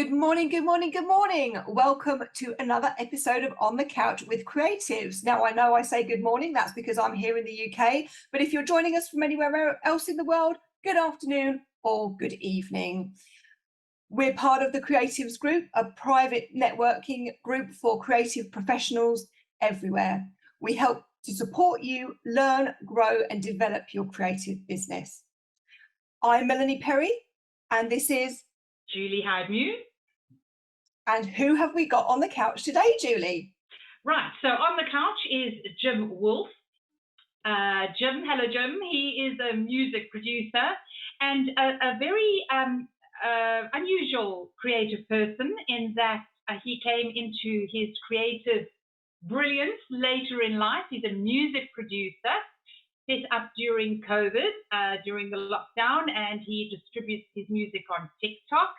Good morning, good morning, good morning. Welcome to another episode of On the Couch with Creatives. Now, I know I say good morning, that's because I'm here in the UK, but if you're joining us from anywhere else in the world, good afternoon or good evening. We're part of the Creatives Group, a private networking group for creative professionals everywhere. We help to support you learn, grow, and develop your creative business. I'm Melanie Perry, and this is Julie Hyde-Mew. And who have we got on the couch today, Julie? Right, so on the couch is Jim WOOLFE. Jim, hello Jim. He is a music producer and a very unusual creative person in that he came into his creative brilliance later in life. He's a music producer, set up during COVID, during the lockdown, and he distributes his music on TikTok.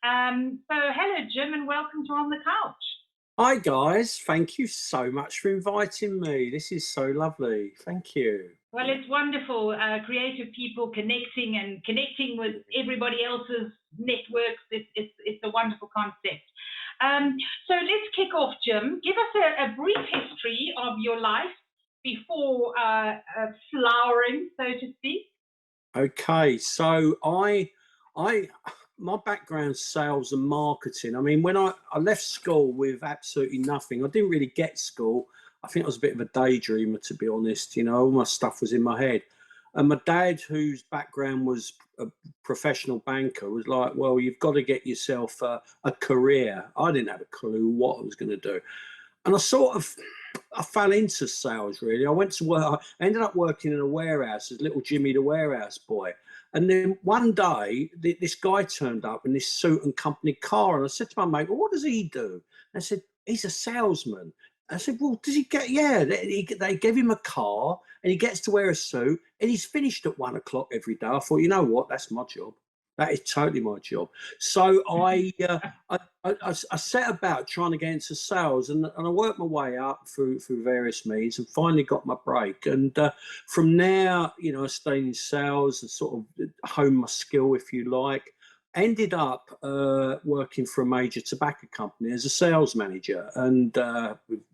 So hello Jim and welcome to On the Couch. Hi guys, thank you so much for inviting me. This is so lovely. Thank you. Well, it's wonderful, creative people connecting with everybody else's networks. It's a wonderful concept. So let's kick off, Jim. Give us a brief history of your life before flowering, so to speak. Okay, so my background's sales and marketing. I mean, when I left school with absolutely nothing, I didn't really get school. I think I was a bit of a daydreamer, to be honest. You know, all my stuff was in my head. And my dad, whose background was a professional banker, was like, well, you've got to get yourself a career. I didn't have a clue what I was going to do. And I fell into sales, really. I went to work, I ended up working in a warehouse as little Jimmy the warehouse boy. And then one day, this guy turned up in this suit and company car. And I said to my mate, well, what does he do? And I said, he's a salesman. I said, well, does he get, yeah, they gave him a car and he gets to wear a suit and he's finished at 1 o'clock every day. I thought, you know what, that's my job. That is totally my job. So I set about trying to get into sales, and I worked my way up through various means, and finally got my break. And from there, you know, I stayed in sales and sort of honed my skill, if you like. Ended up working for a major tobacco company as a sales manager, and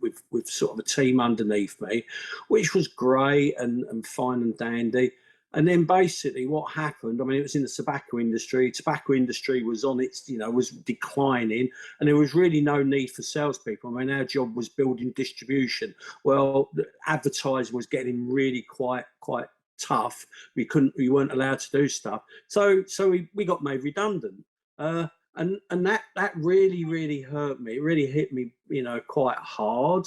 with sort of a team underneath me, which was great and fine and dandy. And then basically what happened, I mean, it was in the tobacco industry. Tobacco industry was on its, you know, was declining, and there was really no need for salespeople. I mean, our job was building distribution. Well, advertising was getting really quite tough. We weren't allowed to do stuff. So we got made redundant. And that really hurt me. It really hit me, you know, quite hard.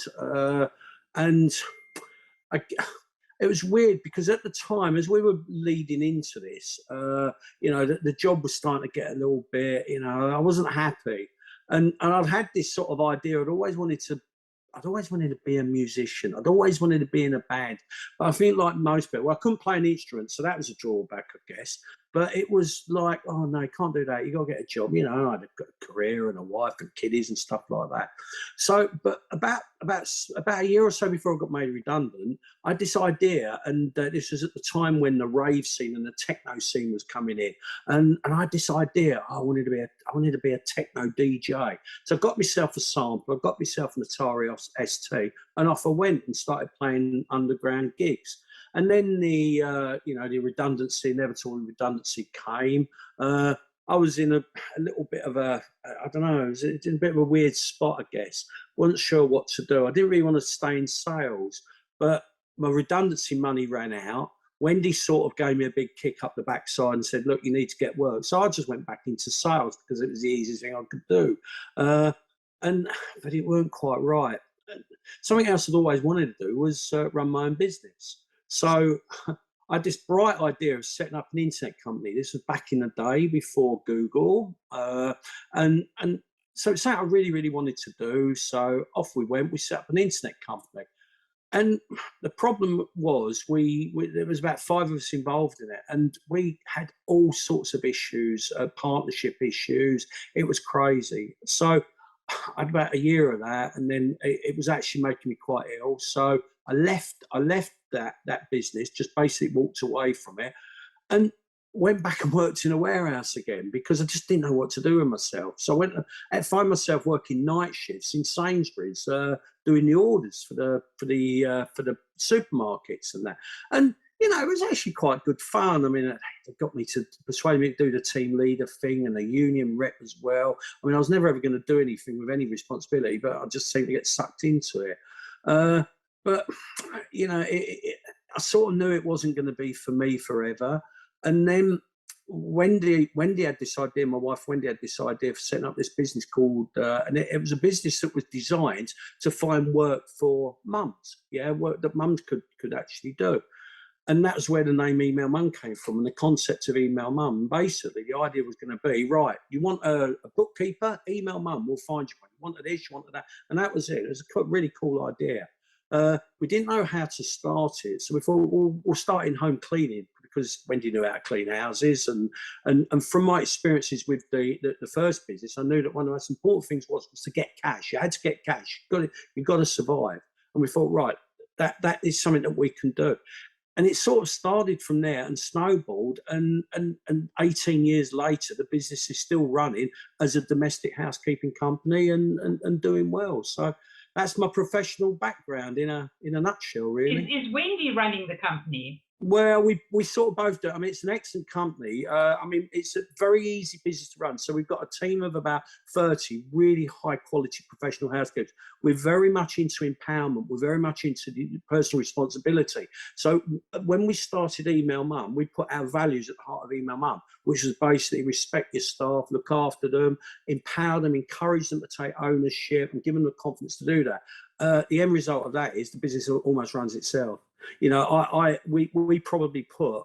It was weird because at the time, as we were leading into this, you know, the job was starting to get a little bit, you know, I wasn't happy. And I'd had this sort of idea. I'd always wanted to be a musician. I'd always wanted to be in a band. But I think like most people, well, I couldn't play an instrument, so that was a drawback, I guess. But it was like, oh no, you can't do that. You got to get a job. You know, I had a career and a wife and kiddies and stuff like that. So, but about a year or so before I got made redundant, I had this idea, and this was at the time when the rave scene and the techno scene was coming in, and I had this idea. I wanted to be a techno DJ. So I got myself a sample. I got myself an Atari ST, and off I went and started playing underground gigs. And then the inevitable redundancy came. I was in a little bit of I don't know, it was in a bit of a weird spot, I guess. Wasn't sure what to do. I didn't really want to stay in sales, but my redundancy money ran out. Wendy sort of gave me a big kick up the backside and said, look, you need to get work. So I just went back into sales because it was the easiest thing I could do. But it weren't quite right. Something else I'd always wanted to do was run my own business. So I had this bright idea of setting up an internet company. This was back in the day before Google. And so it's something I really wanted to do. So off we went. We set up an internet company. And the problem was there was about 5 of us involved in it, and we had all sorts of issues, partnership issues. It was crazy. So I had about a year of that, and then it was actually making me quite ill. So I left that business, just basically walked away from it. And went back and worked in a warehouse again because I just didn't know what to do with myself. So I found myself working night shifts in Sainsbury's, doing the orders for the supermarkets and that. And you know, it was actually quite good fun. I mean, it got me to persuade me to do the team leader thing and the union rep as well. I mean, I was never ever going to do anything with any responsibility, but I just seemed to get sucked into it. But you know, I sort of knew it wasn't going to be for me forever. And then Wendy had this idea, my wife Wendy had this idea of setting up this business called, and it was a business that was designed to find work for mums, work that mums could actually do. And that's where the name Email Mum came from, and the concept of Email Mum. Basically, the idea was going to be, right, you want a bookkeeper? Email Mum, we'll find you one. You wanted this, you wanted that. And that was it. It was a really cool idea. We didn't know how to start it. So we thought, we'll start in home cleaning, because Wendy knew how to clean houses. And from my experiences with the first business, I knew that one of the most important things was to get cash. You had to get cash. You've got to survive. And we thought, right, that is something that we can do. And it sort of started from there and snowballed. And 18 years later, the business is still running as a domestic housekeeping company and doing well. So that's my professional background in a nutshell, really. Is Wendy running the company? Well, we sort of both do. I mean, it's an excellent company. I mean, it's a very easy business to run. So we've got a team of about 30 really high quality professional housekeepers. We're very much into empowerment. We're very much into the personal responsibility. So when we started Email Mum, we put our values at the heart of Email Mum, which was basically respect your staff, look after them, empower them, encourage them to take ownership and give them the confidence to do that. The end result of that is the business almost runs itself. You know, we probably put,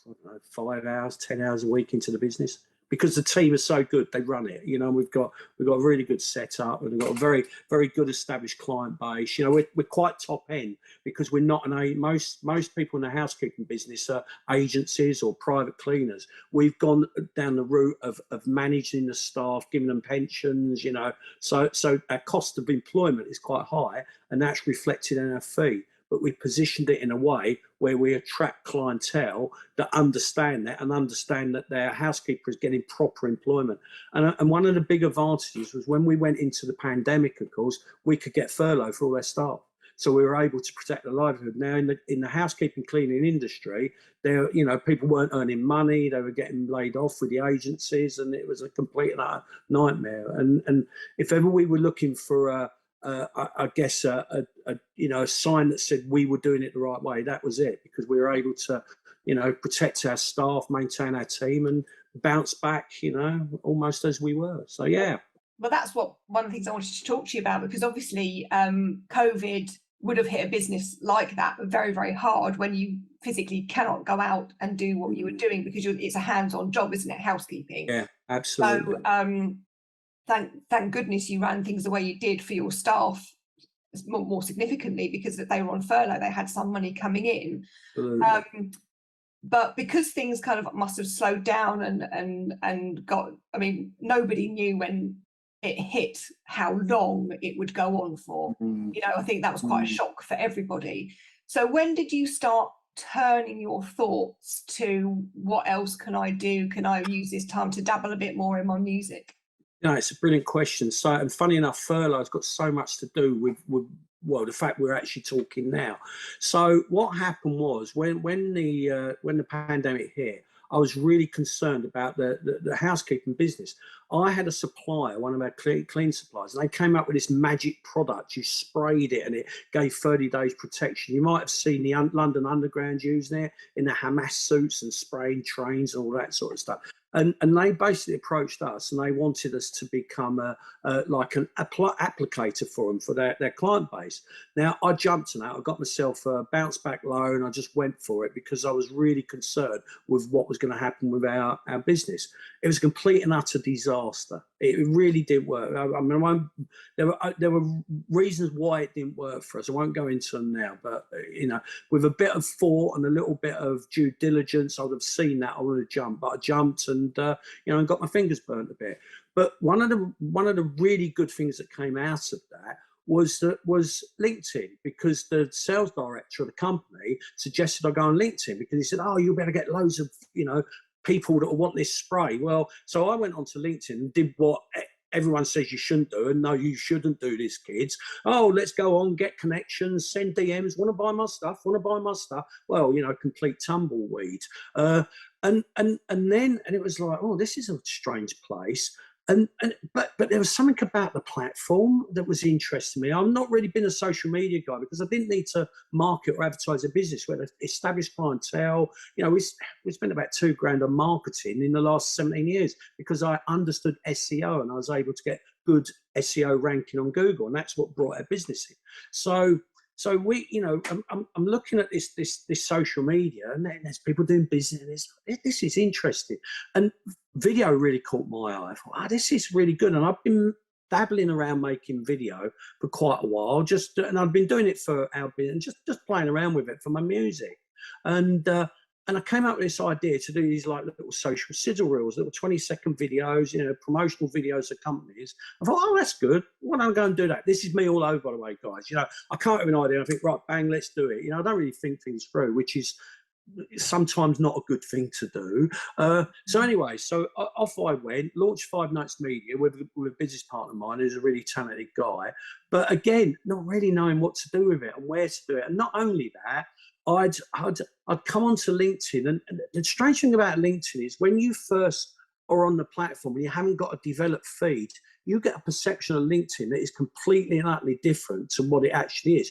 I don't know, 5 hours, 10 hours a week into the business because the team is so good. They run it. You know, we've got a really good setup, and we've got a very, very good established client base. You know, we're quite top end because we're not most people in the housekeeping business are agencies or private cleaners. We've gone down the route of managing the staff, giving them pensions. You know, so our cost of employment is quite high, and that's reflected in our fee. But we positioned it in a way where we attract clientele that understand that and understand that their housekeeper is getting proper employment. And one of the big advantages was when we went into the pandemic, of course, we could get furlough for all their staff. So we were able to protect their livelihood. Now, in the housekeeping cleaning industry, you know, people weren't earning money. They were getting laid off with the agencies, and it was a complete nightmare. And if ever we were looking for I guess a sign that said we were doing it the right way, that was it, because we were able to, you know, protect our staff, maintain our team, and bounce back, you know, almost as we were. So yeah. Well, that's one of the things I wanted to talk to you about, because obviously COVID would have hit a business like that very, very hard when you physically cannot go out and do what you were doing, because it's a hands-on job, isn't it, housekeeping? Yeah, absolutely. So thank goodness you ran things the way you did for your staff, more significantly, because they were on furlough, they had some money coming in. But because things kind of must have slowed down and got, I mean, nobody knew when it hit how long it would go on for. You know, I think that was quite a shock for everybody. So when did you start turning your thoughts to, what else can I do? Can I use this time to dabble a bit more in my music? No, it's a brilliant question. So, and funny enough, furlough's got so much to do with the fact we're actually talking now. So what happened was when the pandemic hit, I was really concerned about the housekeeping business. I had a supplier, one of our clean suppliers, and they came up with this magic product. You sprayed it and it gave 30 days protection. You might have seen the London Underground using it in the Hamas suits and spraying trains and all that sort of stuff. And they basically approached us, and they wanted us to become like an applicator for them, for their client base. Now, I jumped on that. I got myself a bounce back loan. I just went for it because I was really concerned with what was going to happen with our business. It was a complete and utter disaster. It really didn't work. I mean, there were reasons why it didn't work for us. I won't go into them now, but you know, with a bit of thought and a little bit of due diligence, I would have seen that. I would have jumped, but I jumped and and got my fingers burnt a bit. But one of the really good things that came out of that was LinkedIn, because the sales director of the company suggested I go on LinkedIn, because he said, "Oh, you'll be able to get loads of people that want this spray. Well, so I went onto LinkedIn and did what everyone says you shouldn't do, and no, you shouldn't do this, kids. Oh, let's go on, get connections, send DMs, want to buy my stuff, want to buy my stuff. Well, you know, complete tumbleweed. And then it was like, oh, this is a strange place. But there was something about the platform that was interesting to me. I've not really been a social media guy because I didn't need to market or advertise a business. We had established clientele. You know, we spent about $2,000 on marketing in the last 17 years because I understood SEO and I was able to get good SEO ranking on Google, and that's what brought our business in. So we, you know, I'm looking at this social media, and then there's people doing business. This is interesting, and video really caught my eye. I thought, oh, this is really good, and I've been dabbling around making video for quite a while. And I've been doing it for our business, just playing around with it for my music, and I came up with this idea to do these like little social sizzle reels, little 20-second videos, you know, promotional videos of companies. I thought, oh, that's good. Why don't I go and do that? This is me all over, by the way, guys. You know, I come up with an idea. I think, right, bang, let's do it. You know, I don't really think things through, which is sometimes not a good thing to do. So anyway, off I went, launched 5 Notes Media with a business partner of mine who's a really talented guy. But again, not really knowing what to do with it and where to do it. And not only that, I'd come onto LinkedIn, and the strange thing about LinkedIn is when you first are on the platform and you haven't got a developed feed, you get a perception of LinkedIn that is completely and utterly different to what it actually is.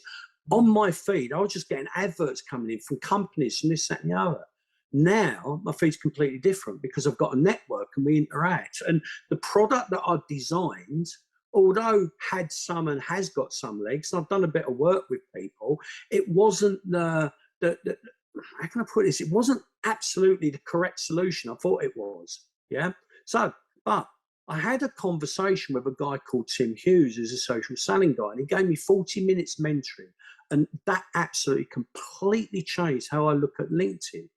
On my feed, I was just getting adverts coming in from companies from this, that, and the other. Now my feed's completely different because I've got a network and we interact. And the product that I've designed, although had some and has got some legs, and I've done a bit of work with people, it wasn't the how can I put this? It wasn't absolutely the correct solution I thought it was. Yeah. So, but I had a conversation with a guy called Tim Hughes, who's a social selling guy, and he gave me 40 minutes mentoring. And that absolutely completely changed how I look at LinkedIn.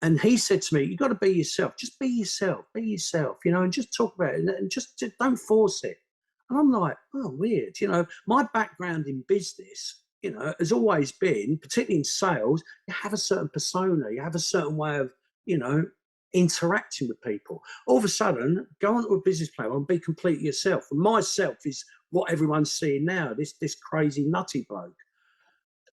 And he said to me, you got to be yourself. Just be yourself, you know, and just talk about it and just don't force it. And I'm like, oh, weird. You know, my background in business, you know, has always been, particularly in sales, you have a certain persona, you have a certain way of, you know, interacting with people. All of a sudden, go onto a business plan and be completely yourself. And myself is what everyone's seeing now, this crazy nutty bloke.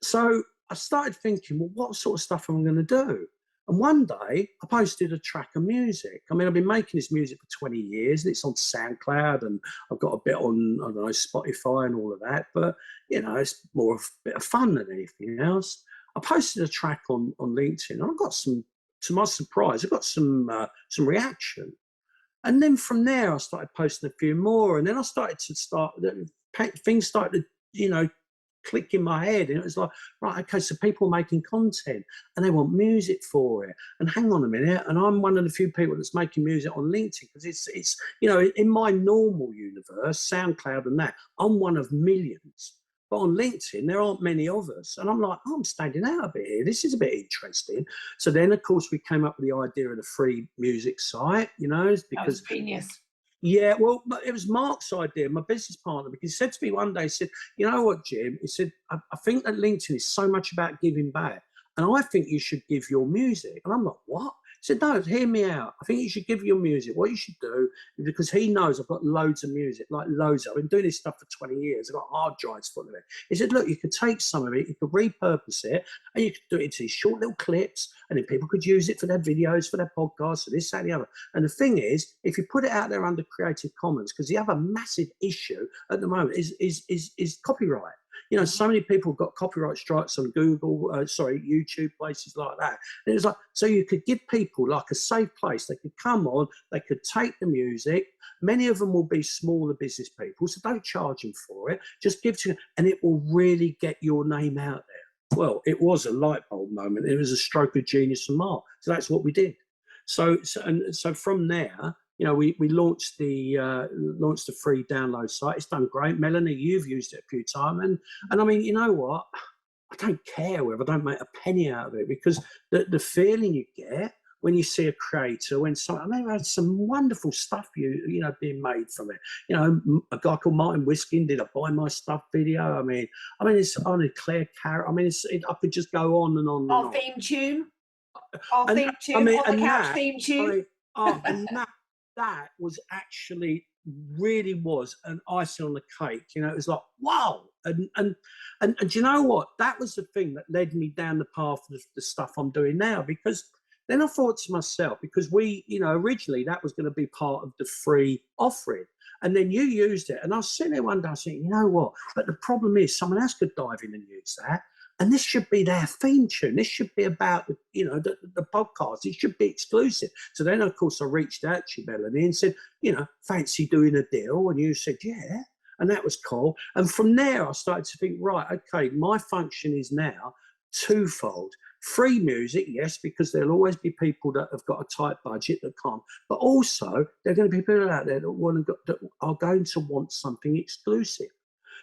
So I started thinking, well, what sort of stuff am I going to do? And one day I posted a track of music. I mean, I've been making this music for 20 years and it's on SoundCloud and I've got a bit on, I don't know, Spotify and all of that. But, you know, it's more of a bit of fun than anything else. I posted a track on LinkedIn and I got some, to my surprise, I got some reaction. And then from there, I started posting a few more. And then I started things started, you know, click in my head, and it was like, right, okay, so people are making content and they want music for it, and hang on a minute, and I'm one of the few people that's making music on LinkedIn because it's you know, in my normal universe, SoundCloud and that, I'm one of millions, but on LinkedIn there aren't many of us, and I'm like, oh, I'm standing out a bit here, this is a bit interesting. So then of course we came up with the idea of the free music site, you know, because genius. Yeah, well, it was Mark's idea, my business partner, because he said to me one day, he said, you know what, Jim? He said, I think that LinkedIn is so much about giving back, and I think you should give your music. And I'm like, what? He said, no, hear me out. I think you should give your music. What you should do, because he knows I've got loads of music, like loads. I've been doing this stuff for 20 years. I've got hard drives full of it. He said, look, you could take some of it, you could repurpose it, and you could do it into these short little clips, and then people could use it for their videos, for their podcasts, for this, that, and the other. And the thing is, if you put it out there under Creative Commons, because the other massive issue at the moment is copyright. You know, so many people have got copyright strikes on Google, YouTube, places like that. And it was like, so you could give people like a safe place. They could come on, they could take the music. Many of them will be smaller business people, so don't charge them for it. Just give to, and it will really get your name out there. Well, it was a light bulb moment. It was a stroke of genius from Mark. So that's what we did. So from there, you know, we launched the free download site. It's done great. Melanie, you've used it a few times, and I mean, you know what? I don't care whether I don't make a penny out of it, because the feeling you get when you see a creator, when someone, I mean, I've had some wonderful stuff you know being made from it. You know, a guy called Martin Whiskin did a Buy My Stuff video. I mean, it's on a Claire Carrot. I mean, I could just go on and on. Our theme tune. Our And theme tune, I mean, on the and couch that, theme tune. I mean, and that was actually really was an icing on the cake. You know, it was like, wow. And do you know what? That was the thing that led me down the path of the stuff I'm doing now, because then I thought to myself, because we, you know, originally that was going to be part of the free offering. And then you used it. And I was sitting there one day saying, you know what? But the problem is someone else could dive in and use that. And this should be their theme tune. This should be about, you know, the podcast. It should be exclusive. So then, of course, I reached out to you, Melanie, and said, you know, fancy doing a deal? And you said, yeah. And that was cool. And from there, I started to think, right, okay, my function is now twofold. Free music, yes, because there'll always be people that have got a tight budget that can't. But also, there are going to be people out there that are going to want something exclusive.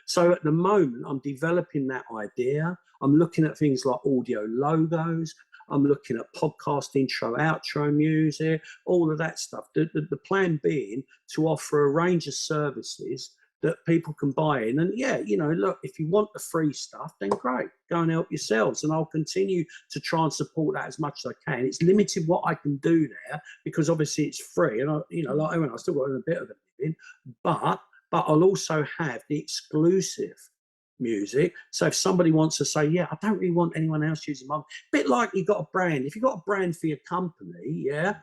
So at the moment, I'm developing that idea. I'm looking at things like audio logos. I'm looking at podcast intro, outro music, all of that stuff. The plan being to offer a range of services that people can buy in. And yeah, you know, look, if you want the free stuff, then great, go and help yourselves. And I'll continue to try and support that as much as I can. It's limited what I can do there because obviously it's free. And I, you know, like I still got a bit of a living, but I'll also have the exclusive music. So if somebody wants to say, yeah, I don't really want anyone else using mine, a bit like you got a brand. If you've got a brand for your company, yeah,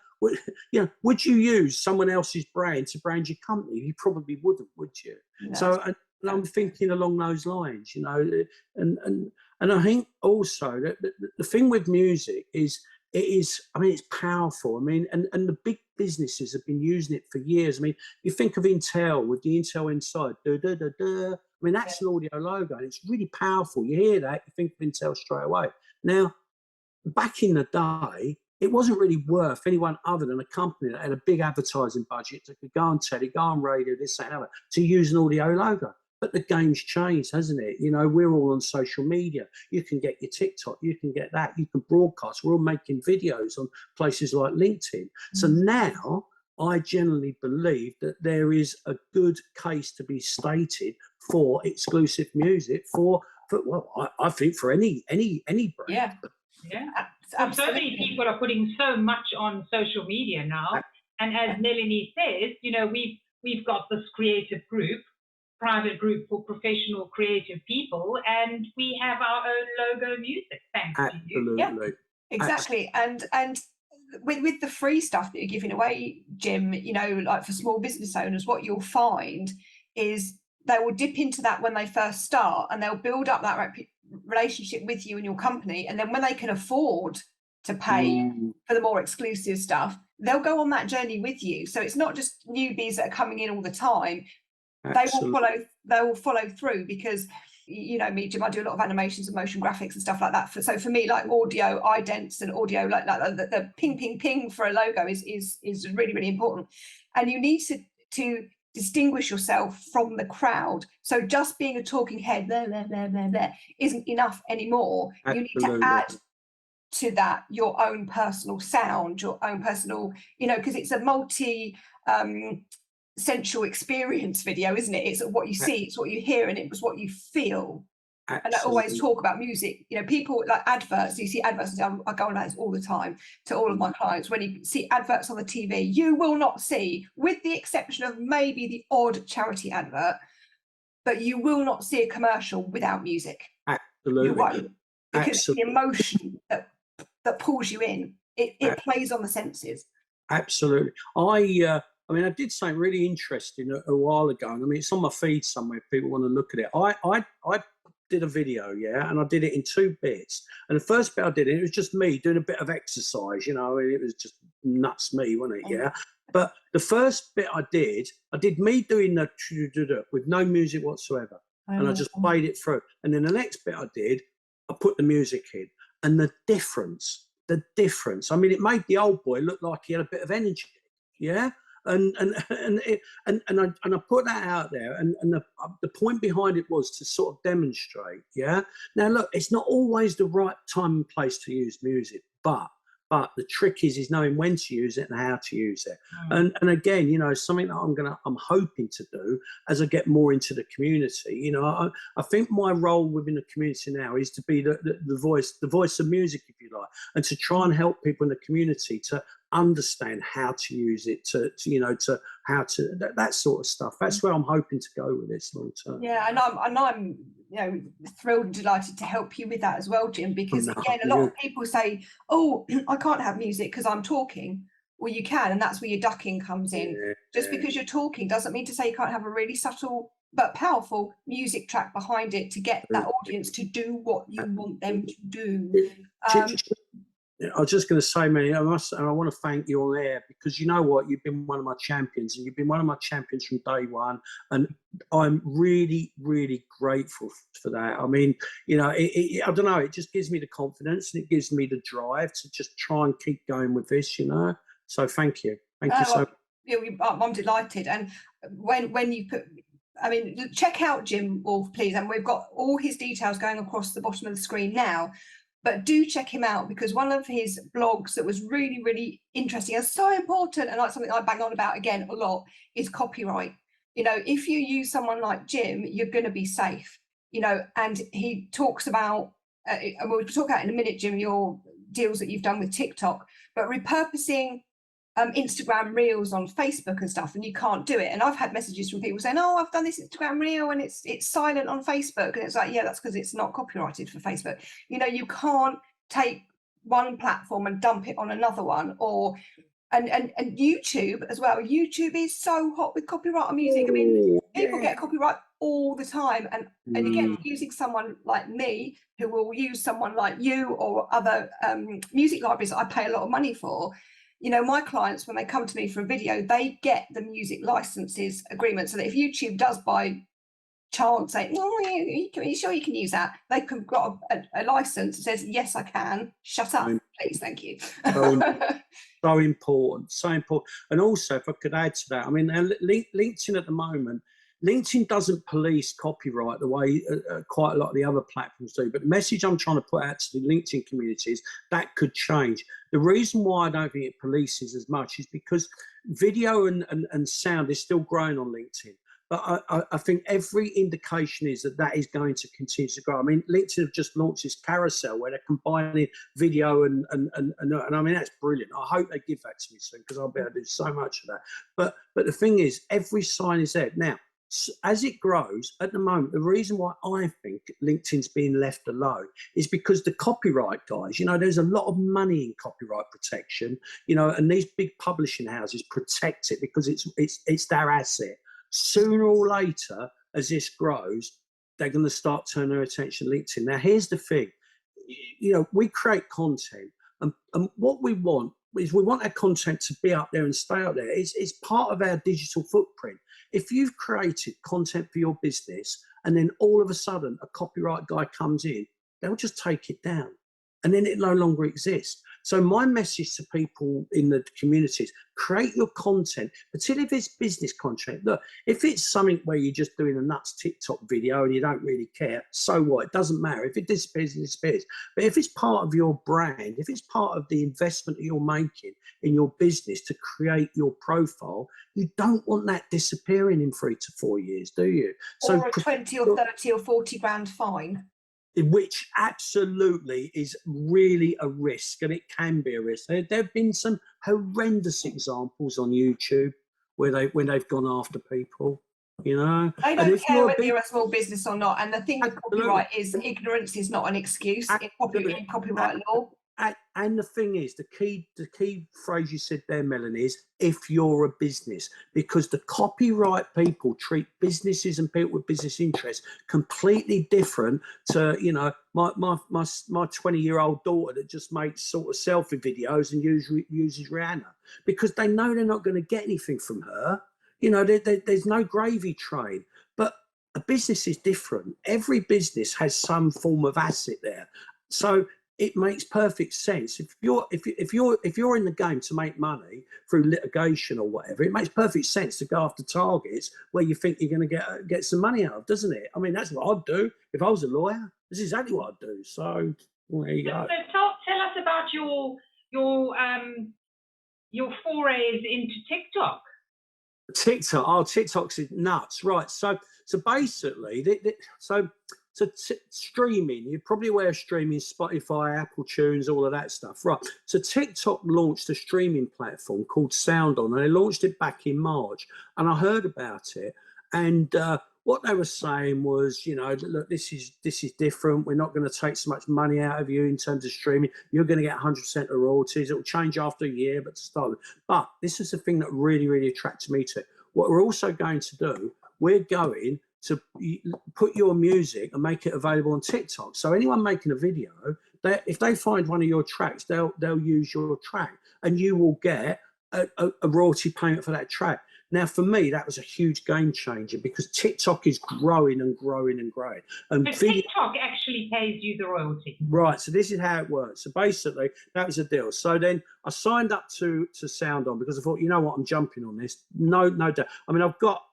would you use someone else's brand to brand your company? You probably wouldn't, would you? No. So and I'm thinking along those lines, you know, and I think also that the thing with music is, it is, I mean, it's powerful. I mean, and the big businesses have been using it for years. I mean, you think of Intel with the Intel inside, I mean, that's an audio logo and it's really powerful. You hear that, you think of Intel straight away. Now, back in the day, it wasn't really worth anyone other than a company that had a big advertising budget that could go on telly, go on radio, this, that, and other, to use an audio logo. But the game's changed, hasn't it? You know, we're all on social media. You can get your TikTok, you can get that, you can broadcast. We're all making videos on places like LinkedIn. So now I generally believe that there is a good case to be stated for exclusive music for well, I think for any brand. Yeah. Well, so many people are putting so much on social media now. And as Melanie says, you know, we've got this creative group, private group for professional creative people, and we have our own logo music, thanks to you. Yeah, exactly. And with the free stuff that you're giving away, Jim, you know, like for small business owners, what you'll find is they will dip into that when they first start, and they'll build up that relationship with you and your company, and then when they can afford to pay for the more exclusive stuff, they'll go on that journey with you. So it's not just newbies that are coming in all the time. Absolutely. They will follow through, because you know me, Jim, I do a lot of animations and motion graphics and stuff like that. So for me, like audio idents and audio, like the ping ping ping for a logo is really, really important. And you need to distinguish yourself from the crowd. So just being a talking head there isn't enough anymore. Absolutely. You need to add to that your own personal sound, your own personal, you know, because it's a multi sensual experience video, isn't it? It's what you see, it's what you hear, and it was what you feel. Absolutely. And I always talk about music, you know, people like adverts, you see adverts, I go on about this all the time to all of my clients. When you see adverts on the TV, you will not see, with the exception of maybe the odd charity advert, but you will not see a commercial without music. Absolutely. You won't, because the emotion that pulls you in, it plays on the senses. Absolutely. I mean, I did something really interesting a while ago, and I mean, it's on my feed somewhere if people want to look at it. I did a video, yeah, and I did it in 2 bits. And the first bit I did, it was just me doing a bit of exercise, you know, it was just nuts me, wasn't it, yeah? But the first bit I did me doing the with no music whatsoever. And I just played it through. And then the next bit I did, I put the music in. And the difference, I mean, it made the old boy look like he had a bit of energy, yeah? And I put that out there, and the point behind it was to sort of demonstrate, yeah. Now look, it's not always the right time and place to use music, but But the trick is knowing when to use it and how to use it. Mm. And again, you know, something that I'm hoping to do as I get more into the community. You know, I think my role within the community now is to be the voice of music, if you like, and to try and help people in the community to understand how to use it, to you know, to how to that sort of stuff. That's where I'm hoping to go with this long term. Yeah, and I'm you know, thrilled and delighted to help you with that as well, Jim, because No, again, a lot of people say, oh, I can't have music because I'm talking. Well, you can, and that's where your ducking comes in. yeah, Just because you're talking doesn't mean to say you can't have a really subtle but powerful music track behind it to get that audience to do what you want them to do. I was just going to say, man, I want to thank you on air, because you know what, you've been one of my champions, and you've been one of my champions from day one, and I'm really, really grateful for that. I mean, you know, I don't know, it just gives me the confidence, and it gives me the drive to just try and keep going with this, you know. So thank you so much. Yeah, I'm delighted, and when you put, I mean, check out Jim WOOLFE, please, and we've got all his details going across the bottom of the screen now. But do check him out, because one of his blogs that was really, really interesting and so important, and like something I bang on about again a lot, is copyright. You know, if you use someone like Jim, you're going to be safe. You know, and he talks about, and we'll talk about in a minute, Jim, your deals that you've done with TikTok, but repurposing Instagram reels on Facebook and stuff, and you can't do it. And I've had messages from people saying, oh, I've done this Instagram reel and it's silent on Facebook, and it's like, yeah, that's because it's not copyrighted for Facebook. You know, you can't take one platform and dump it on another one. Or and YouTube as well. YouTube is so hot with copyright on music. I mean, people get copyright all the time, and again, using someone like me who will use someone like you or other music libraries that I pay a lot of money for. You know, my clients, when they come to me for a video, they get the music licenses agreement, so that if YouTube does by chance say, "Oh, are you sure you can use that?" They can got a license that says, "Yes, I can. Shut up, please, thank you." So important, so important. And also, if I could add to that, I mean, LinkedIn at the moment, LinkedIn doesn't police copyright the way quite a lot of the other platforms do. But the message I'm trying to put out to the LinkedIn community is that could change. The reason why I don't think it polices as much is because video and sound is still growing on LinkedIn. But I think every indication is that is going to continue to grow. I mean, LinkedIn have just launched this carousel where they're combining video and I mean, that's brilliant. I hope they give that to me soon, because I'll be able to do so much of that. But the thing is, every sign is there. Now, as it grows, at the moment, the reason why I think LinkedIn's being left alone is because the copyright guys, you know, there's a lot of money in copyright protection, you know, and these big publishing houses protect it because it's their asset. Sooner or later, as this grows, they're going to start turning their attention to LinkedIn. Now, here's the thing. You know, we create content, and what we want is we want our content to be up there and stay up there. It's part of our digital footprint. If you've created content for your business and then all of a sudden a copyright guy comes in, they'll just take it down and then it no longer exists. So my message to people in the communities: create your content, particularly if it's business content. Look, if it's something where you're just doing a nuts TikTok video and you don't really care, so what? It doesn't matter. If it disappears, it disappears. But if it's part of your brand, if it's part of the investment that you're making in your business to create your profile, you don't want that disappearing in 3 to 4 years, do you? Or a 20 or 30 or 40 grand fine. Which absolutely is really a risk, and it can be a risk. There have been some horrendous examples on YouTube where they've gone after people, you know. I don't care whether you're a small business or not. And the thing with copyright is ignorance is not an excuse in copyright law. And the thing is, the key phrase you said there, Melanie, is if you're a business, because the copyright people treat businesses and people with business interests completely different to, you know, my 20-year-old daughter that just makes sort of selfie videos and uses Rihanna, because they know they're not going to get anything from her. You know, there's no gravy train. But a business is different. Every business has some form of asset there. So it makes perfect sense. If you're in the game to make money through litigation or whatever, it makes perfect sense to go after targets where you think you're going to get some money out of, doesn't it? I mean, that's what I'd do if I was a lawyer. This is exactly what I'd do. So well, there you go. So tell us about your your forays into TikTok? TikTok, oh, TikTok's nuts, right? So basically, streaming. You're probably aware of streaming, Spotify, Apple Tunes, all of that stuff, right? So TikTok launched a streaming platform called Sound On, and they launched it back in March. And I heard about it, and what they were saying was, you know, look, this is different. We're not going to take so much money out of you in terms of streaming. You're going to get 100% of royalties. It will change after a year, but to start with. But this is the thing that really, really attracted me to it. What we're also going to do, we're going to put your music and make it available on TikTok. So anyone making a video, if they find one of your tracks, they'll use your track, and you will get a royalty payment for that track. Now, for me, that was a huge game changer because TikTok is growing and growing and growing. And so TikTok actually pays you the royalty. Right. So this is how it works. So basically, that was a deal. So then I signed up to Sound On because I thought, you know what, I'm jumping on this. No doubt. I mean, I've got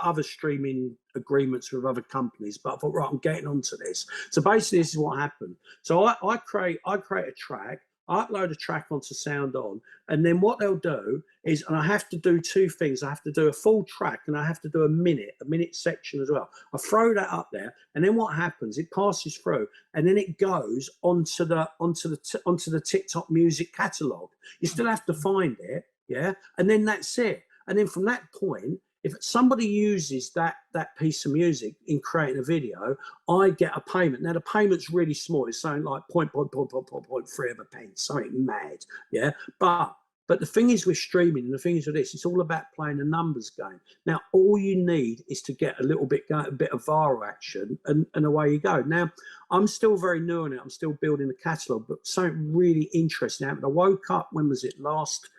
other streaming agreements with other companies, but I thought, right, I'm getting onto this. So basically, this is what happened. So I create a track. I upload a track onto Sound On, and then what they'll do is, and I have to do two things. I have to do a full track, and I have to do a minute section as well. I throw that up there, and then what happens? It passes through, and then it goes onto the TikTok music catalog. You still have to find it, yeah, and then that's it. And then from that point, if somebody uses that piece of music in creating a video, I get a payment. Now the payment's really small. It's something like 0.3 of a pence, something mad, yeah. But the thing is with streaming, and the thing is with this, it's all about playing a numbers game. Now all you need is to get a bit of viral action, and away you go. Now I'm still very new on it. I'm still building the catalogue, but something really interesting happened. I woke up, when was it, last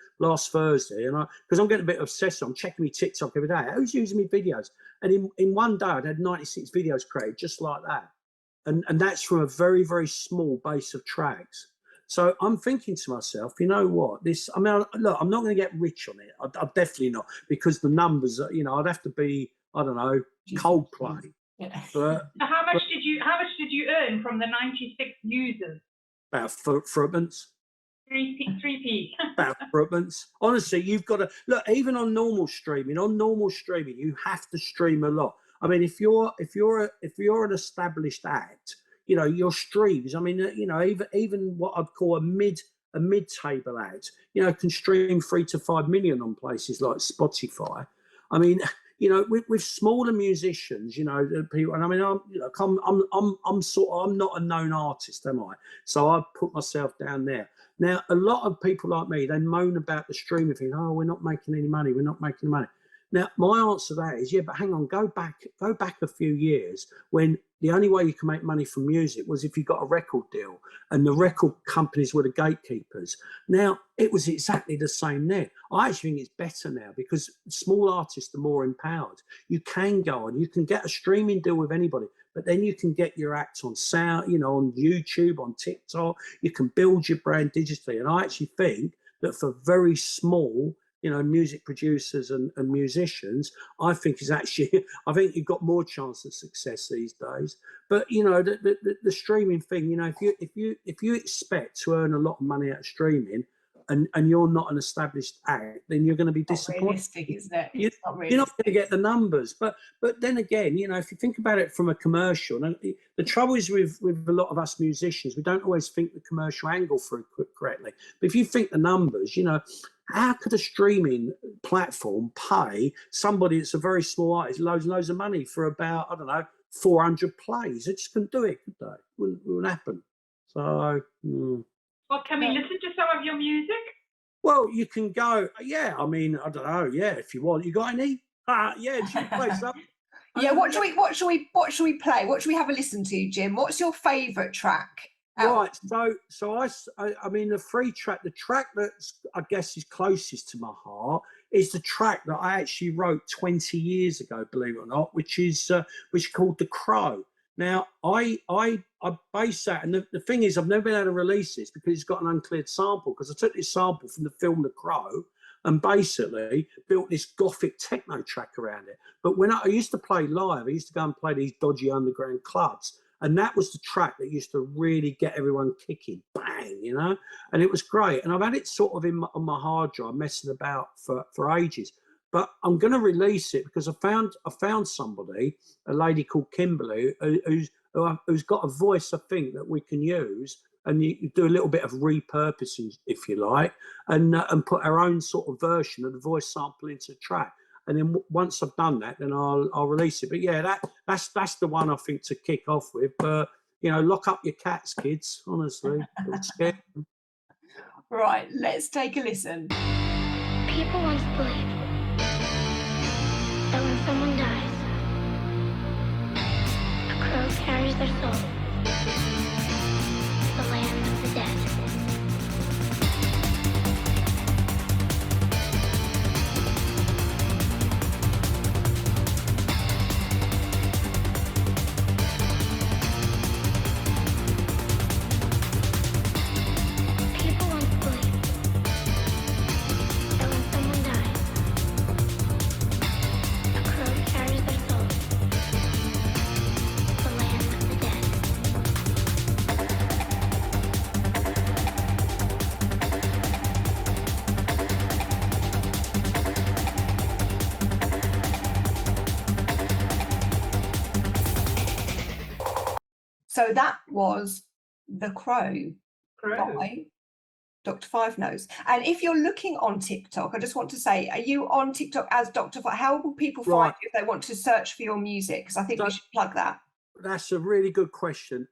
Thursday, and because I'm getting a bit obsessed, I'm checking my TikTok every day. Who's using my videos? And in one day, I'd had 96 videos created just like that, and that's from a very, very small base of tracks. So I'm thinking to myself, you know what? I mean, look, I'm not going to get rich on it. I'm definitely not, because the numbers, you know, I'd have to be, I don't know, Coldplay. Yeah. But so how much did you earn from the 96 users? About fragments. 3p. About fragments. Honestly, you've got to look, even on normal streaming, you have to stream a lot. I mean, if you're an established act, you know, your streams, I mean, you know, even what I'd call a mid-table act, you know, can stream 3 to 5 million on places like Spotify. I mean, you know, with smaller musicians, you know, people, and I mean, I'm not a known artist, am I? So I put myself down there. Now, a lot of people like me, they moan about the streaming thing. Oh, we're not making any money. We're not making money. Now, my answer to that is, yeah, but hang on, go back a few years when the only way you can make money from music was if you got a record deal, and the record companies were the gatekeepers. Now, it was exactly the same there. I actually think it's better now because small artists are more empowered. You can go on, you can get a streaming deal with anybody, but then you can get your act on sound, you know, on YouTube, on TikTok. You can build your brand digitally. And I actually think that for very small, you know, music producers and musicians, I think you've got more chance of success these days. But you know, the streaming thing, you know, if you expect to earn a lot of money out of streaming, and you're not an established act, then you're going to be disappointed. Realistic, isn't it? You're not going to get the numbers. But then again, you know, if you think about it from a commercial, and the trouble is with a lot of us musicians, we don't always think the commercial angle through correctly. But if you think the numbers, you know, how could a streaming platform pay somebody that's a very small artist loads and loads of money for about, I don't know, 400 plays? They just couldn't do it, could they? Wouldn't happen. So. Well, can we listen to some of your music? Well, you can go. Yeah, I mean, I don't know. Yeah, if you want, you got any? Yeah, should we play some? Yeah. What should we play? What should we have a listen to, Jim? What's your favourite track? Right. So I mean, the track that's, I guess, is closest to my heart is the track that I actually wrote 20 years ago, believe it or not, which is called The Crow. Now, I base that, and the thing is, I've never been able to release this because it's got an uncleared sample, because I took this sample from the film The Crow and basically built this gothic techno track around it. But when I used to play live, I used to go and play these dodgy underground clubs, And that was the track that used to really get everyone kicking, bang, you know, and it was great. And I've had it sort of on my hard drive, messing about for ages. But I'm going to release it because I found somebody, a lady called Kimberly, who's got a voice, I think, that we can use, and you do a little bit of repurposing, if you like, and put our own sort of version of the voice sample into the track. And then once I've done that, then I'll release it. But yeah, that's the one I think to kick off with. But you know, lock up your cats, kids. Honestly, it'll scare them. Right, let's take a listen. People once believed that when someone dies, a crow carries their soul to the land of the dead. People once believed that when someone dies, a crow carries their soul to the land of the dead. So that was The Crow Crow. by Dr. Five Nose. And if you're looking on TikTok, I just want to say, are you on TikTok as Dr. Five? How will people find Right. you if they want to search for your music? Because I think we So- should plug that. That's a really good question.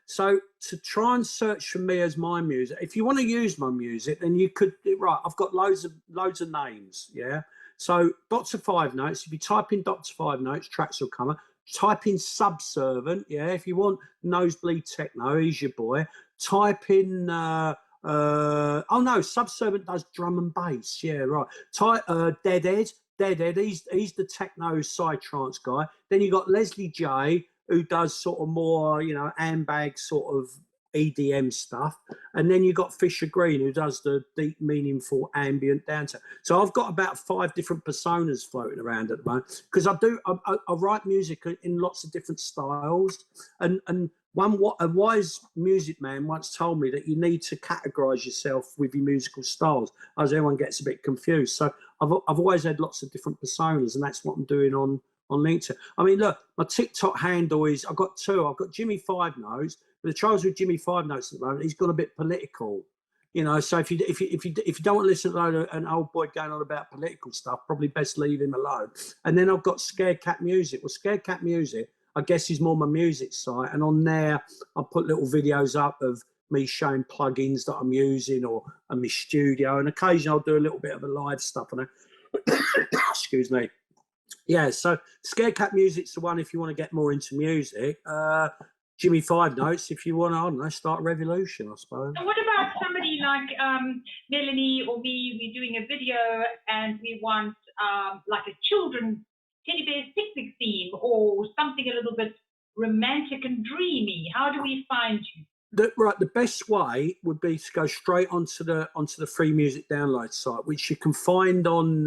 So to try and search for me as my music, if you want to use my music, then you could. Right, I've got loads of names. Yeah. So Dr. Five Notes. If you type in Dr. Five Notes, tracks will come up. Type in Subservient. Yeah. If you want Nosebleed Techno, he's your boy. Type in. Oh no, Subservient does drum and bass. Yeah, right. Type Deadhead. Deadhead. He's the techno psytrance guy. Then you got Leslie J, who does sort of more, you know, handbag sort of EDM stuff. And then you got Fisher Green, who does the deep, meaningful ambient downtown. So I've got about 5 different personas floating around at the moment because I write music in lots of different styles. And a wise music man once told me that you need to categorize yourself with your musical styles, as everyone gets a bit confused. So I've always had lots of different personas, and that's what I'm doing on LinkedIn. I mean, look, my TikTok handle is, I've got 2. I've got Jimmy Five Notes, but the trouble with Jimmy Five Notes at the moment, he's got a bit political, you know. So if you don't want to listen to an old boy going on about political stuff, probably best leave him alone. And then I've got Scared Cat Music. Well, Scared Cat Music, I guess, is more my music site, and on there I put little videos up of me showing plugins that I'm using or in my studio, and occasionally I'll do a little bit of a live stuff on it. Excuse me. Yeah, so Scared Cat Music's the one if you want to get more into music. Jimmy Five Notes if you want to, I don't know, start a revolution, I suppose. And what about somebody like Melanie or me? We're doing a video and we want like a children's teddy bear's picnic theme or something a little bit romantic and dreamy. How do we find you? The best way would be to go straight onto the free music download site, which you can find on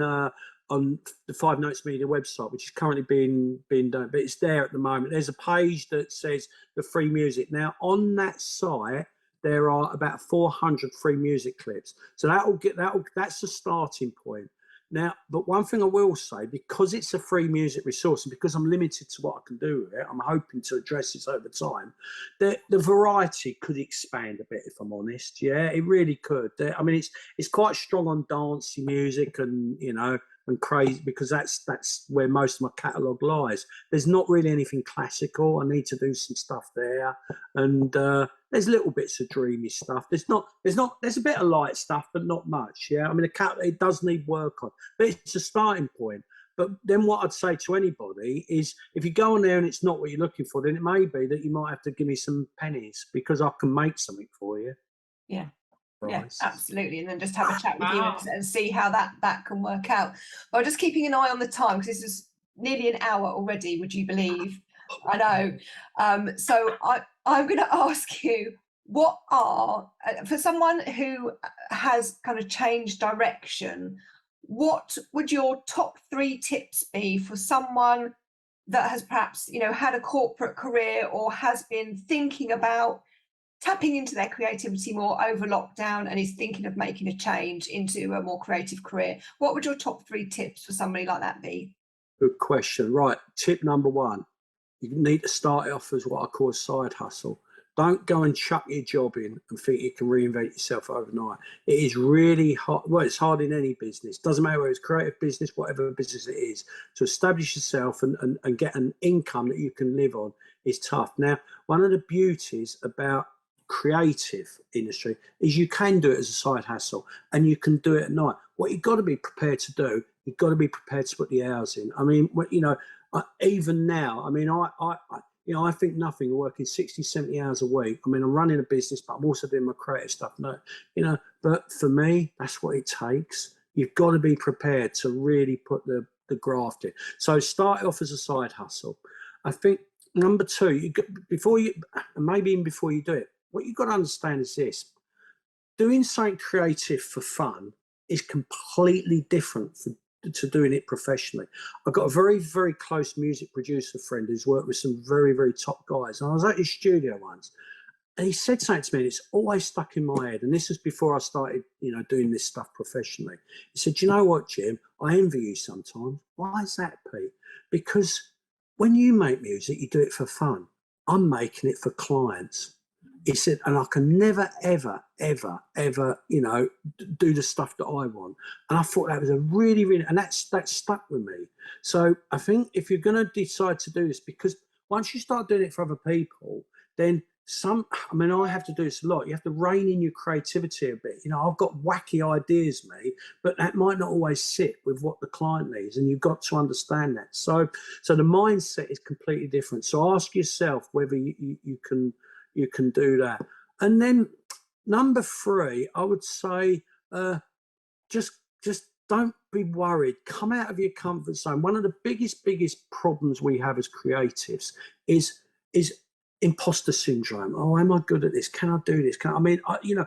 the Five Notes Media website, which is currently being done, but it's there at the moment. There's a page that says the free music. Now on that site, there are about 400 free music clips. So that's the starting point. Now, but one thing I will say, because it's a free music resource and because I'm limited to what I can do with it, I'm hoping to address this over time, the variety could expand a bit, if I'm honest. Yeah, it really could. I mean, it's quite strong on dancey music and, you know, and crazy, because that's where most of my catalogue lies. There's not really anything classical. I need to do some stuff there. And there's little bits of dreamy stuff. There's a bit of light stuff, but not much. Yeah, I mean, it does need work on, but it's a starting point. But then what I'd say to anybody is, if you go on there and it's not what you're looking for, then it may be that you might have to give me some pennies because I can make something for you. Yeah. Right. Yeah, absolutely. And then just have a chat with you Wow. and see how that can work out. But just keeping an eye on the time, because this is nearly an hour already, would you believe? I know. So I'm going to ask you, what are, for someone who has kind of changed direction, what would your top 3 tips be for someone that has perhaps, you know, had a corporate career or has been thinking about tapping into their creativity more over lockdown and is thinking of making a change into a more creative career? What would your top 3 tips for somebody like that be? Good question. Right. Tip number 1, you need to start it off as what I call a side hustle. Don't go and chuck your job in and think you can reinvent yourself overnight. It is really hard. Well, it's hard in any business. Doesn't matter whether it's creative business, whatever business it is. To establish yourself and get an income that you can live on is tough. Now, one of the beauties about creative industry is you can do it as a side hustle and you can do it at night. What you've got to be prepared to do, you've got to be prepared to put the hours in. I mean, you know, even now, I mean, you know, I think nothing of working 60, 70 hours a week. I mean, I'm running a business, but I'm also doing my creative stuff. No, you know, but for me, that's what it takes. You've got to be prepared to really put the graft in. So start off as a side hustle. I think number 2, before you, and maybe even before you do it, what you've got to understand is this: doing something creative for fun is completely different to doing it professionally. I've got a very, very close music producer friend who's worked with some very, very top guys. And I was at his studio once and he said something to me, and it's always stuck in my head. And this was before I started, you know, doing this stuff professionally. He said, "You know what, Jim? I envy you sometimes." Why is that, Pete? Because when you make music, you do it for fun. I'm making it for clients. He said, and I can never, ever, ever, ever, you know, do the stuff that I want. And I thought that was a really, really, and that stuck with me. So I think if you're going to decide to do this, because once you start doing it for other people, then I mean, I have to do this a lot. You have to rein in your creativity a bit. You know, I've got wacky ideas, mate, but that might not always sit with what the client needs. And you've got to understand that. So the mindset is completely different. So ask yourself whether you can do that. And then number 3, I would say, just don't be worried. Come out of your comfort zone. One of the biggest problems we have as creatives is imposter syndrome. Oh, am I good at this? Can I do this? I mean, you know,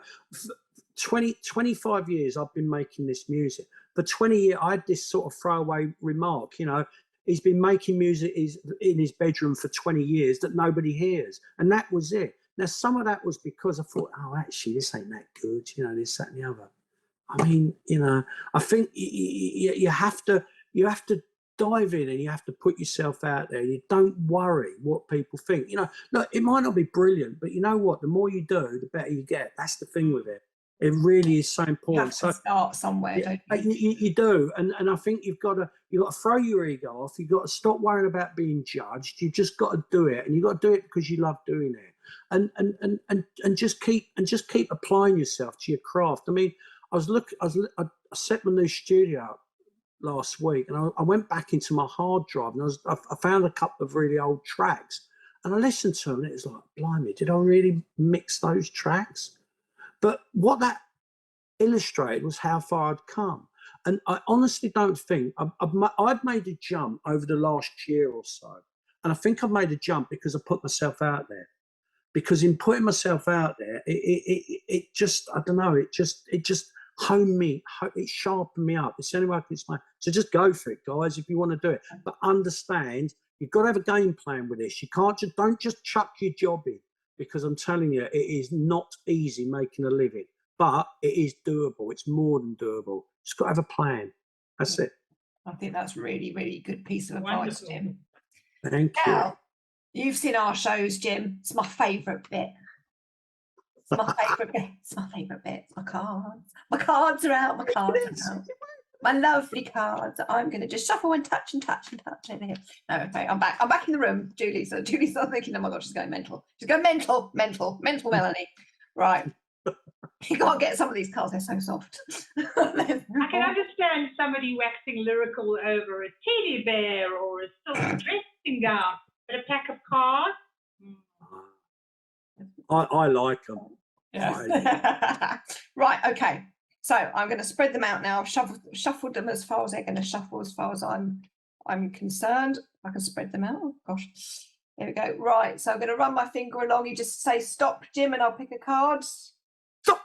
25 years I've been making this music. For 20 years, I had this sort of throwaway remark, you know, he's been making music in his bedroom for 20 years that nobody hears. And that was it. Now, some of that was because I thought, oh, actually, this ain't that good, you know, this, that, and the other. I mean, you know, I think you have to dive in and you have to put yourself out there. You don't worry what people think. You know, look, it might not be brilliant, but you know what? The more you do, the better you get. That's the thing with it. It really is so important. You have to start somewhere, Yeah, don't you? you do, and I think you've got to throw your ego off. You've got to stop worrying about being judged. You just got to do it, and you've got to do it because you love doing it, and just keep applying yourself to your craft. I mean, I set my new studio up last week, and I went back into my hard drive, and I found a couple of really old tracks, and I listened to them, and it was like, blimey, did I really mix those tracks? But what that illustrated was how far I'd come. And I honestly don't think I've made a jump over the last year or so. And I think I've made a jump because I put myself out there. Because in putting myself out there, it just, I don't know, it just honed me, it sharpened me up. It's the only way I can explain. So just go for it, guys, if you want to do it. But understand, you've got to have a game plan with this. You don't just chuck your job in, because I'm telling you, it is not easy making a living. But it is doable. It's more than doable. Just got to have a plan. That's it. I think that's really, really good piece of advice, Wonderful. Jim. Thank you. Now, you've seen our shows, Jim. It's my favourite bit. It's my favourite bit. It's my favourite bit. My cards. My cards are out. My cards are out. My lovely cards. I'm going to just shuffle and touch and touch and touch over here. No, okay, I'm back. I'm back in the room, Julie. So Julie's not thinking, oh my God, she's going mental. She's going mental, Melanie. Right. You can't get some of these cards, they're so soft. I can understand somebody waxing lyrical over a teddy bear or a silk dressing gown, but a pack of cards? I like them. Yeah. Right, okay. So I'm going to spread them out now. I've shuffled them as far as they're going to shuffle, as far as I'm concerned. I can spread them out. Oh, gosh. There we go. Right, so I'm going to run my finger along. You just say stop, Jim, and I'll pick a card. Stop.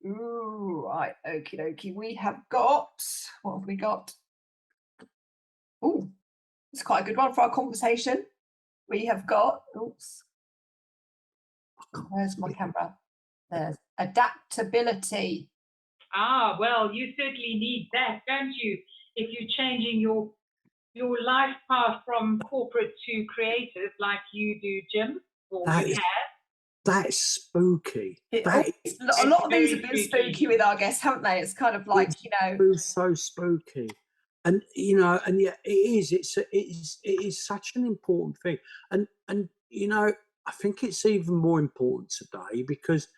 Ooh, right, okie dokie. We have got, what have we got? Ooh, It's quite a good one for our conversation. We have got, oops, where's my camera? There's adaptability. Well, you certainly need that, don't you? If you're changing your life path from corporate to creative, like you do, Jim, or That you is- have. That's spooky. A That lot of these very have been spooky. spooky with our guests, haven't they? It's kind of like, you know, feels so spooky, and you know, and yeah, it is. It is such an important thing, and you know, I think it's even more important today because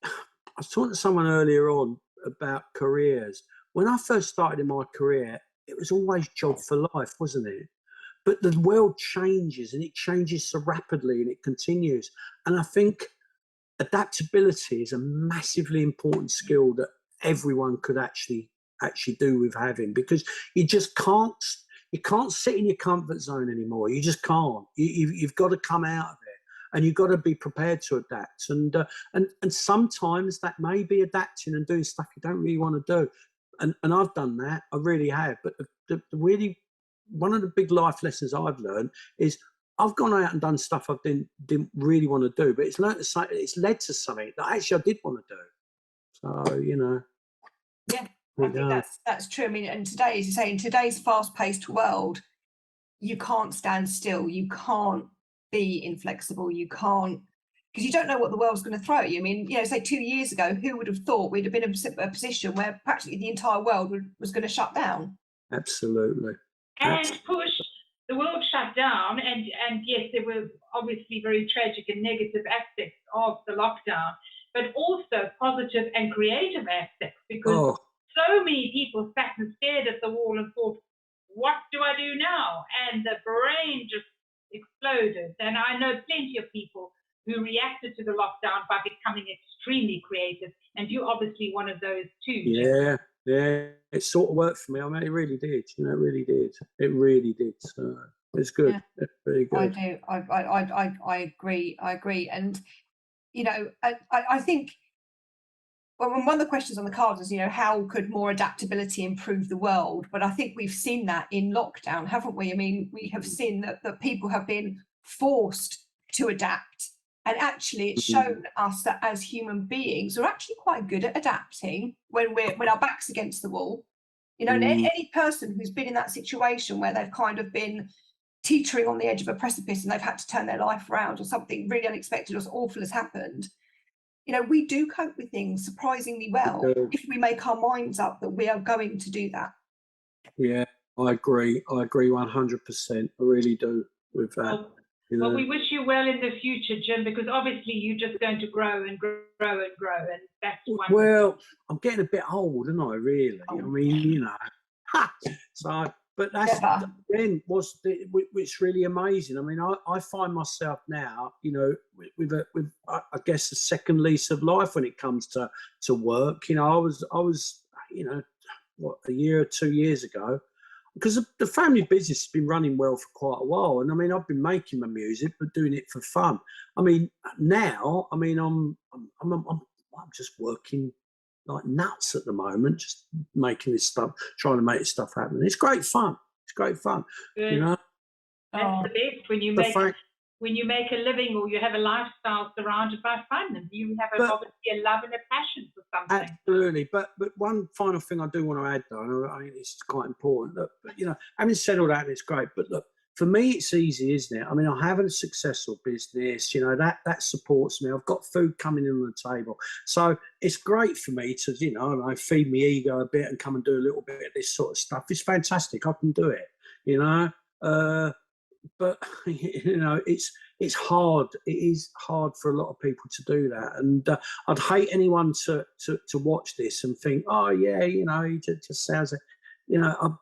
I was talking to someone earlier on about careers. When I first started in my career, it was always job for life, wasn't it? But the world changes, and it changes so rapidly, and it continues. And I think adaptability is a massively important skill that everyone could actually do with having, because you just can't sit in your comfort zone anymore. You just can't. You've got to come out of it, and you've got to be prepared to adapt. And sometimes that may be adapting and doing stuff you don't really want to do. And I've done that. I really have. But the really, one of the big life lessons I've learned is I've gone out and done stuff I didn't really want to do, but it's led to something that actually I did want to do. So, you know. yeah, I think that's true. I mean, and today, as you say, in today's fast-paced world, you can't stand still. You can't be inflexible. You can't, because you don't know what the world's going to throw at you. I mean, you know, say 2 years ago, who would have thought we'd have been in a position where practically the entire world was going to shut down? Absolutely. And push. The world shut down, and yes, there were obviously very tragic and negative aspects of the lockdown, but also positive and creative aspects, because so many people sat and stared at the wall and thought, what do I do now? And the brain just exploded. And I know plenty of people who reacted to the lockdown by becoming extremely creative, and you're obviously one of those too. Yeah. Yeah, it sort of worked for me. I mean, it really did. You know, it really did. It really did. So it's good. Yeah. It's very good. I do. I agree. I agree. And you know, I think one of the questions on the cards is, you know, how could more adaptability improve the world? But I think we've seen that in lockdown, haven't we? I mean, we have seen that people have been forced to adapt. And actually, it's shown us that as human beings, we're actually quite good at adapting when our back's against the wall. You know, and any person who's been in that situation where they've kind of been teetering on the edge of a precipice and they've had to turn their life around, or something really unexpected or awful has happened, you know, we do cope with things surprisingly well if we make our minds up that we are going to do that. Yeah, I agree. I agree 100%. I really do with that. Well, we wish you well in the future, Jim, because obviously you're just going to grow and grow and grow, and that's wonderful. Well, I'm getting a bit old, aren't I? Really? I mean, you know. So, but that's again it's really amazing. I mean, I find myself now, you know, with I guess a second lease of life when it comes to work. You know, I was, you know, what, a year or 2 years ago. Because the family business has been running well for quite a while, and I mean, I've been making my music, but doing it for fun. I mean, now, I mean, I'm just working like nuts at the moment, just making this stuff, trying to make this stuff happen. It's great fun. It's great fun. Good. You know, that's the best when you make a living or you have a lifestyle surrounded by fun, and you have obviously a love and a passion for something. Absolutely, but one final thing I do want to add, though, and I think it's quite important. Look, you know, having said all that, it's great. But look, for me, it's easy, isn't it? I mean, I have a successful business. You know, that supports me. I've got food coming in on the table, so it's great for me to, you know, feed my ego a bit and come and do a little bit of this sort of stuff. It's fantastic. I can do it. You know. But you know, it's hard. It is hard for a lot of people to do that, and I'd hate anyone to watch this and think, oh yeah, you know, he just sounds, you know,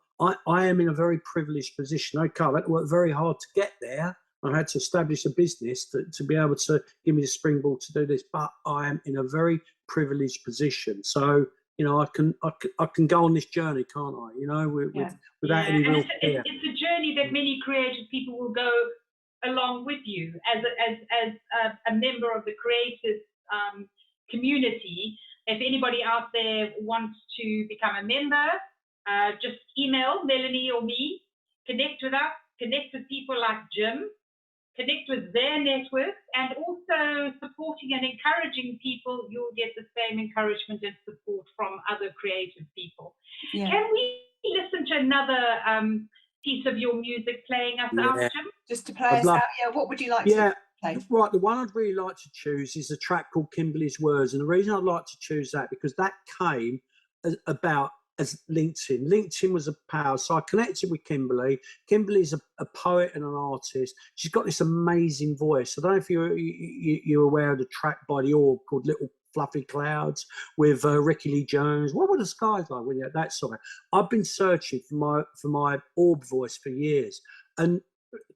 I am in a very privileged position. Okay, I had to work very hard to get there. I had to establish a business to be able to give me the springboard to do this, but I am in a very privileged position. So, you know, I can go on this journey, can't I? You know, without any real fear. It's a journey that many creative people will go along with you as a member of the creative community. If anybody out there wants to become a member, just email Melanie or me, connect with us, connect with people like Jim, connect with their networks, and also supporting and encouraging people, you'll get the same encouragement and support from other creative people. Yeah. Can we listen to another piece of your music playing us out, Jim? Just to play I'd us love- out, yeah, what would you like Yeah, to play? right. The one I'd really like to choose is a track called Kimberly's Words. And the reason I'd like to choose that, because that came about as LinkedIn. LinkedIn was a power. So I connected with Kimberly. Kimberly's a poet and an artist. She's got this amazing voice. I don't know if you're aware of the track by The Orb called Little Fluffy Clouds with Ricky Lee Jones. What were the skies like when you had that song? I've been searching for my Orb voice for years. And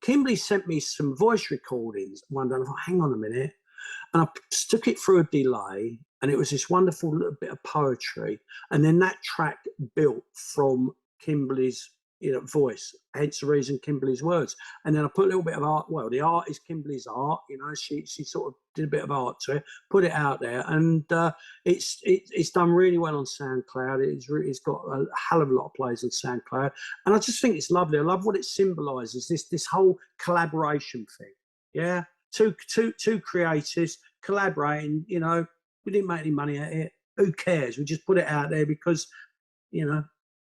Kimberly sent me some voice recordings one day. I thought, hang on a minute. And I stuck it through a delay, and it was this wonderful little bit of poetry. And then that track built from Kimberly's voice, hence the reason Kimberly's Words. And then I put a little bit of art. Well, the art is Kimberly's art. She sort of did a bit of art to it, put it out there, and it's done really well on SoundCloud. It's got a hell of a lot of plays on SoundCloud, and I just think it's lovely. I love what it symbolises. This whole collaboration thing. Yeah, two creators collaborating. We didn't make any money out of it. Who cares? We just put it out there because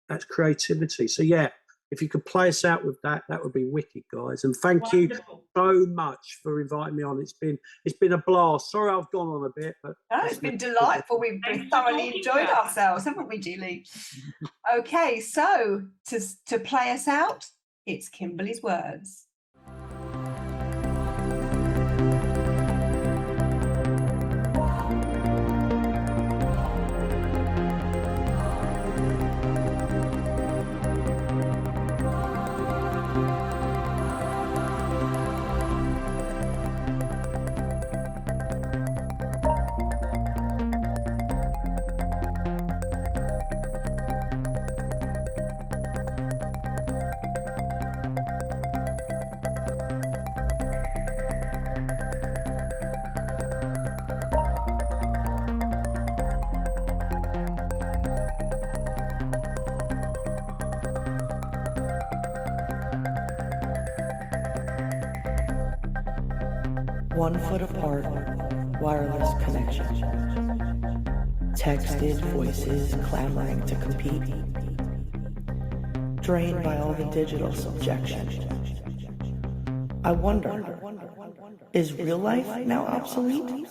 that's creativity. So yeah. If you could play us out with that, that would be wicked, guys. And thank you so much for inviting me on. It's been a blast. Sorry I've gone on a bit, but No, it's been delightful. We've thoroughly enjoyed ourselves, haven't we, Julie? Okay, so to play us out, it's Kimberly's Words. One foot apart, wireless connection. Texted voices clamoring to compete. Drained by all the digital subjection. I wonder, is real life now obsolete?